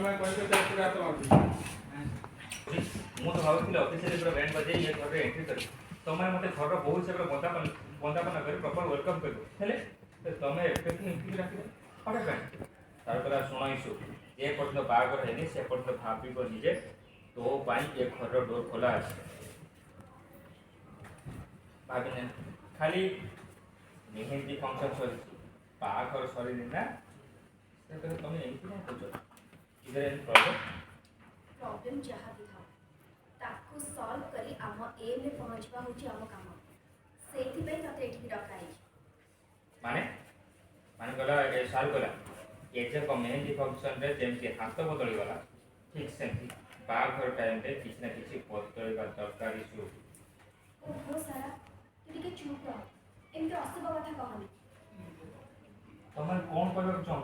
मैं कहते तो पूरा तो आउट ମୁଁ ତ ଭାବୁଥିଲି ଅଫିସରେ ପୁରା ବ୍ୟାଣ୍ଡ ବଜେଇ ଏ ଘରରେ ଏଣ୍ଟ୍ରି କରି ତମେ ମୋତେ ଘରର ବୋହୁ ହିସାବରେ ବନ୍ଦାପନା କରି ପ୍ରପର ୱେଲକମ୍ କରିବ ହେଲେ ତମେ ଏଫେକ୍ଟ ଏମିତି ରାଖିବ ହଠାତ୍ କାହିଁ ତାର କଥା ଶୁଣ ଇସୁ ଯେ ପର୍ଯ୍ୟନ୍ତ ବାହାଘର ହେଇନି ସେ ପର୍ଯ୍ୟନ୍ତ ଭାବିବ ନିଜେ ତୋ ପାଇଁ ଏ ଘରର ଡୋର ଖୋଲା ଅଛି ଭାବିନେ ଖାଲି ମେହେନ୍ଦି ଫଙ୍କସନ୍ ସରିଛି ବାହାଘର ସରିନି ନା ସେତେବେଳେ ତମେ ଏମିତି କାହିଁ କରୁଛ ଇଧର ଏନି प्रॉब्लम जहाँ भी था ताको सॉल्व करी आम एम रे पहुँचवा होची आम काम सेठी पे तते एठी रखा है माने माने गला ए साल गला ए जे को मेहंदी फंक्शन रे जेमती हाथ बदली गला ठीक सेमती बाघर टाइम रे किछ ना किछ बदलवा दरकार इशू ओ हो सारा तू टिके चुप रह एमते असुब कथा कहनी तमन कोन कहबो